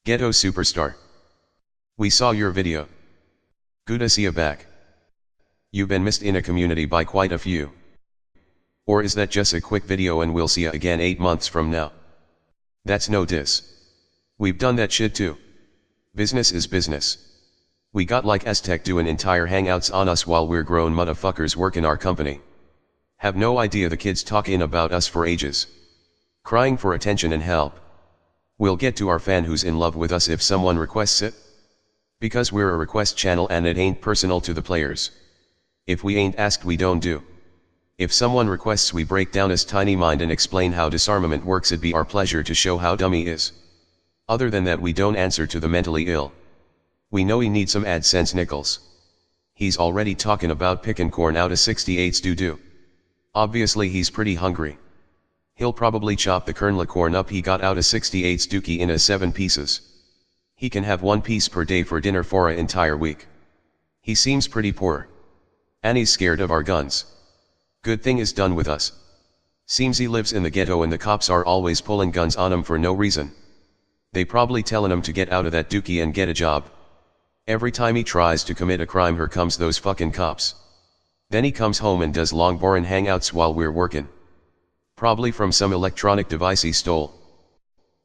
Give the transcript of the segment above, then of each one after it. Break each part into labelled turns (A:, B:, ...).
A: Ghetto superstar. We saw your video. Good to see you back. You've been missed in a community by quite a few. Or is that just a quick video and we'll see you again 8 months from now? That's no diss. We've done that shit too. Business is business. We got like Aztec doing entire hangouts on us while we're grown motherfuckers work in our company. Have no idea the kids talking about us for ages. Crying for attention and help. We'll get to our fan who's in love with us if someone requests it. Because we're a request channel and it ain't personal to the players. If we ain't asked we don't do. If someone requests we break down his tiny mind and explain how disarmament works, it'd be our pleasure to show how dumb he is. Other than that we don't answer to the mentally ill. We know he needs some AdSense nickels. He's already talking about picking corn out of 68's doo-doo. Obviously he's pretty hungry. He'll probably chop the kernel of corn up he got out of 68's dookie into 7 pieces. He can have 1 piece per day for dinner for an entire week. He seems pretty poor. And he's scared of our guns. Good thing is done with us. Seems he lives in the ghetto and the cops are always pulling guns on him for no reason. They probably telling him to get out of that dookie and get a job. Every time he tries to commit a crime here comes those fucking cops. Then he comes home and does long boring hangouts while we're working. Probably from some electronic device he stole.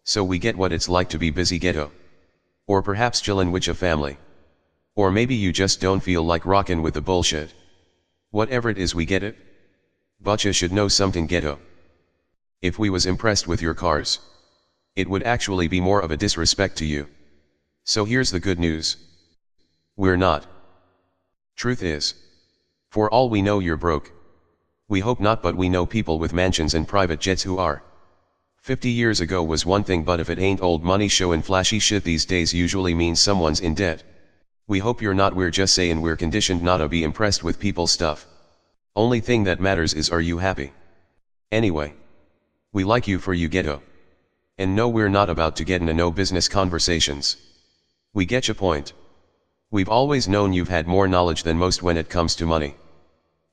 A: So we get what it's like to be busy ghetto. Or perhaps chillin' with your family. Or maybe you just don't feel like rockin' with the bullshit. Whatever it is we get it. But you should know something ghetto. If we was impressed with your cars, it would actually be more of a disrespect to you. So here's the good news. We're not. Truth is. For all we know you're broke. We hope not, but we know people with mansions and private jets who are. 50 years ago was one thing, but if it ain't old money showing flashy shit these days usually means someone's in debt. We hope you're not. We're just saying we're conditioned not to be impressed with people's stuff. Only thing that matters is, are you happy? Anyway. We like you for you ghetto. And no, we're not about to get into no business conversations. We get your point. We've always known you've had more knowledge than most when it comes to money.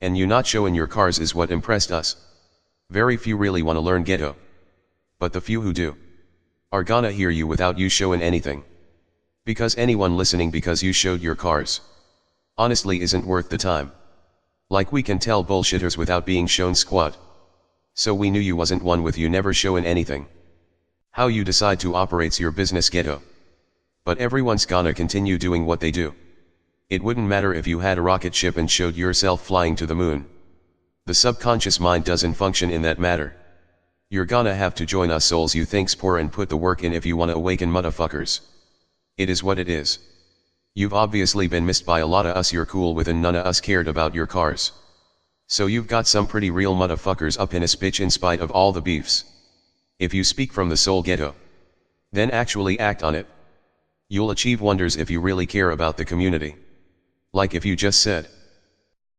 A: And you not showing your cars is what impressed us. Very few really want to learn ghetto. But the few who do are gonna hear you without you showing anything. Because anyone listening because you showed your cars honestly isn't worth the time. Like we can tell bullshitters without being shown squat. So we knew you wasn't one with you never showing anything. How you decide to operate's your business ghetto. But everyone's gonna continue doing what they do. It wouldn't matter if you had a rocket ship and showed yourself flying to the moon. The subconscious mind doesn't function in that matter. You're gonna have to join us souls you think's poor and put the work in if you wanna awaken motherfuckers. It is what it is. You've obviously been missed by a lot of us you're cool with and none of us cared about your cars. So you've got some pretty real motherfuckers up in a bitch in spite of all the beefs. If you speak from the soul ghetto, then actually act on it. You'll achieve wonders if you really care about the community. Like if you just said,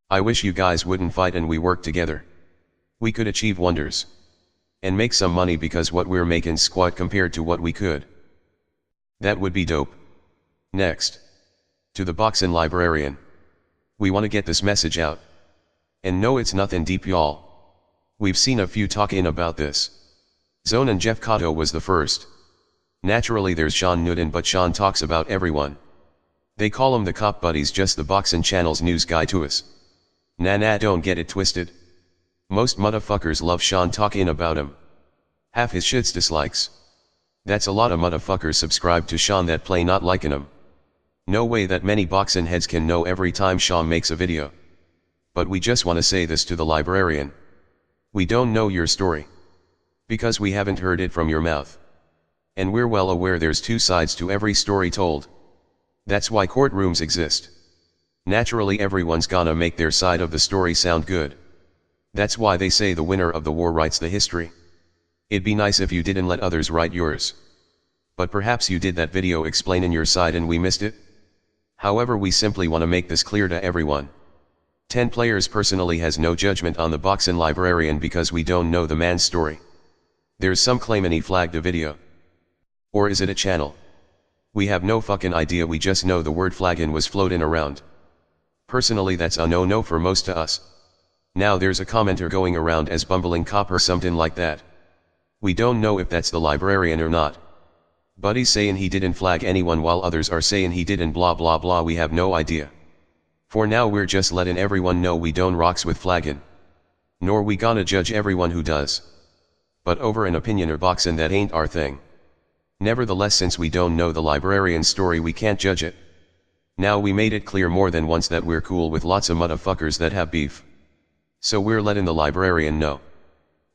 A: I wish you guys wouldn't fight and we work together. We could achieve wonders. And make some money because what we're making squat compared to what we could. That would be dope. Next. To the boxing librarian. We want to get this message out. And no, it's nothing deep, y'all. We've seen a few talking about this. Zone and Jeff Cotto was the first. Naturally there's Sean Newton, but Sean talks about everyone. They call him the cop, but he's just the boxing channel's news guy to us. Nah, don't get it twisted. Most motherfuckers love Sean talking about him. Half his shit's dislikes. That's a lot of motherfuckers subscribe to Sean that play not liking him. No way that many boxing heads can know every time Sean makes a video. But we just want to say this to the librarian. We don't know your story. Because we haven't heard it from your mouth. And we're well aware there's 2 sides to every story told. That's why courtrooms exist. Naturally everyone's gonna make their side of the story sound good. That's why they say the winner of the war writes the history. It'd be nice if you didn't let others write yours. But perhaps you did that video explaining your side and we missed it? However, we simply want to make this clear to everyone. 10 Players personally has no judgment on the boxing librarian because we don't know the man's story. There's some claiming he flagged a video. Or is it a channel? We have no fucking idea, we just know the word flagging was floating around. Personally that's a no-no for most of us. Now there's a commenter going around as bumbling cop or something like that. We don't know if that's the librarian or not. Buddy's saying he didn't flag anyone while others are saying he didn't blah blah blah. We have no idea. For now we're just letting everyone know we don't rocks with flagging. Nor we gonna judge everyone who does. But over an opinion or boxing, that ain't our thing. Nevertheless, since we don't know the librarian story, we can't judge it. Now we made it clear more than once that we're cool with lots of motherfuckers that have beef. So we're letting the librarian know.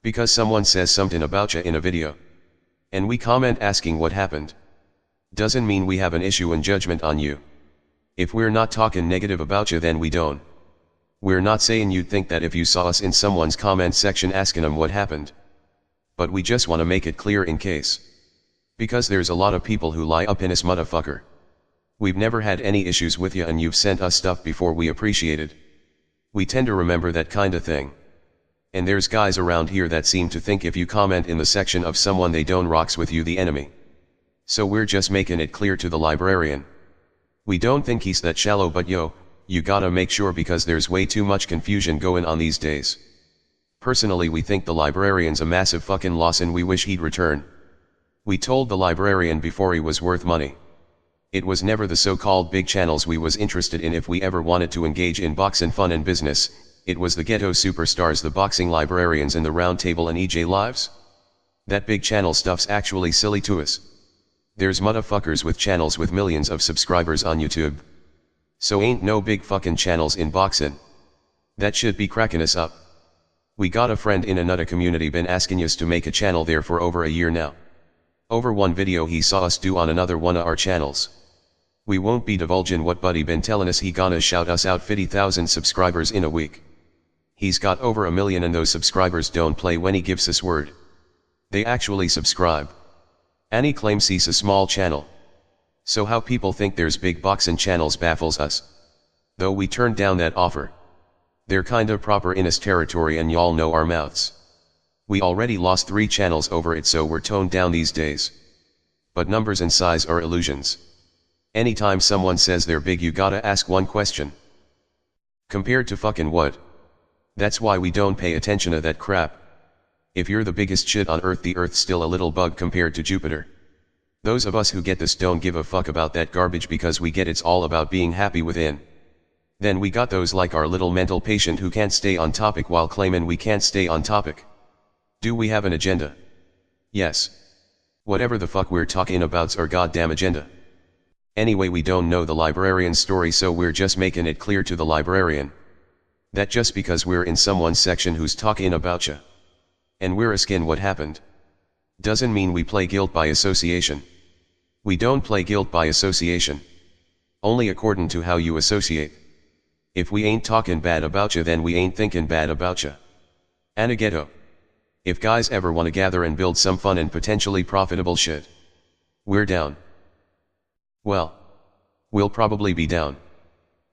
A: Because someone says something about ya in a video, and we comment asking what happened, doesn't mean we have an issue and judgment on you. If we're not talking negative about you, then we don't. We're not saying you'd think that if you saw us in someone's comment section asking them what happened. But we just want to make it clear in case. Because there's a lot of people who lie up in this motherfucker. We've never had any issues with you, and you've sent us stuff before we appreciate it. We tend to remember that kinda thing. And there's guys around here that seem to think if you comment in the section of someone they don't rocks with you, the enemy. So we're just making it clear to the librarian. We don't think he's that shallow, but yo, you gotta make sure, because there's way too much confusion going on these days. Personally, we think the librarian's a massive fucking loss and we wish he'd return. We told the librarian before he was worth money. It was never the so-called big channels we was interested in if we ever wanted to engage in boxing fun and business. It was the ghetto superstars, the boxing librarians and the round table and EJ lives. That big channel stuff's actually silly to us. There's motherfuckers with channels with millions of subscribers on YouTube. So ain't no big fucking channels in boxing. That should be cracking us up. We got a friend in another community been asking us to make a channel there for over a year now. Over one video he saw us do on another one of our channels. We won't be divulging what buddy been telling us. He gonna shout us out 50,000 subscribers in a week. He's got over 1 million, and those subscribers don't play when he gives us word. They actually subscribe. And he claims he's a small channel. So how people think there's big boxing channels baffles us. Though we turned down that offer. They're kinda proper in his territory, and y'all know our mouths. We already lost 3 channels over it, so we're toned down these days. But numbers and size are illusions. Anytime someone says they're big, you gotta ask one question. Compared to fucking what? That's why we don't pay attention to that crap. If you're the biggest shit on earth, the earth's still a little bug compared to Jupiter. Those of us who get this don't give a fuck about that garbage, because we get it's all about being happy within. Then we got those like our little mental patient who can't stay on topic while claiming we can't stay on topic. Do we have an agenda? Yes. Whatever the fuck we're talking about's our goddamn agenda. Anyway, we don't know the librarian's story, so we're just making it clear to the librarian. That just because we're in someone's section who's talking about ya, and we're asking what happened, doesn't mean we play guilt by association. We don't play guilt by association. Only according to how you associate. If we ain't talking bad about ya, then we ain't thinking bad about ya. And a ghetto. If guys ever wanna gather and build some fun and potentially profitable shit, we're down. Well, we'll probably be down.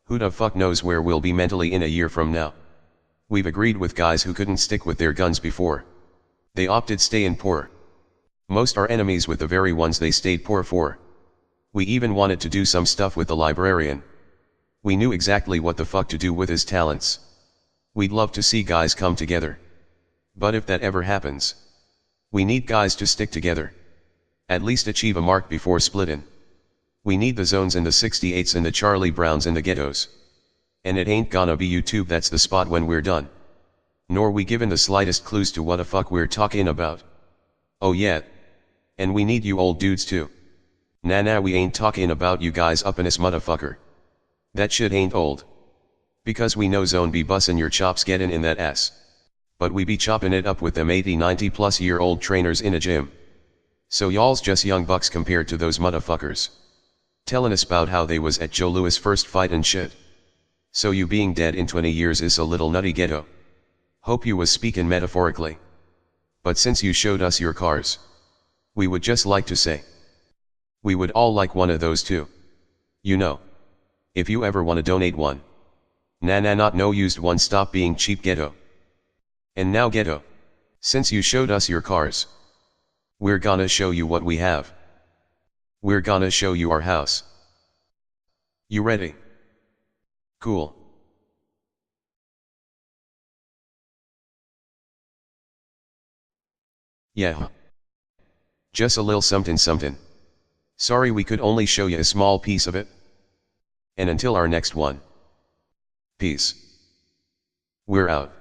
A: Who the fuck knows where we'll be mentally in a year from now? We've agreed with guys who couldn't stick with their guns before. They opted staying poor. Most are enemies with the very ones they stayed poor for. We even wanted to do some stuff with the librarian. We knew exactly what the fuck to do with his talents. We'd love to see guys come together. But if that ever happens, we need guys to stick together. At least achieve a mark before splitting. We need the zones and the 68s and the Charlie Browns and the ghettos. And it ain't gonna be YouTube that's the spot when we're done. Nor we given the slightest clues to what the fuck we're talking about. Oh yeah. And we need you old dudes too. Nah, we ain't talking about you guys up in this motherfucker. That shit ain't old. Because we know zone be bussin' your chops gettin' in that ass. But we be chopping it up with them 80-90 plus year old trainers in a gym. So y'all's just young bucks compared to those motherfuckers. Tellin' us about how they was at Joe Louis' first fight and shit. So you being dead in 20 years is a little nutty, ghetto. Hope you was speaking metaphorically. But since you showed us your cars, we would just like to say, we would all like one of those too. You know. If you ever wanna donate one. Nah, not no used one, stop being cheap, ghetto. And now, ghetto, since you showed us your cars, we're gonna show you what we have. We're gonna show you our house. You ready? Cool. Yeah. Just a little something. Sorry we could only show you a small piece of it. And until our next one. Peace. We're out.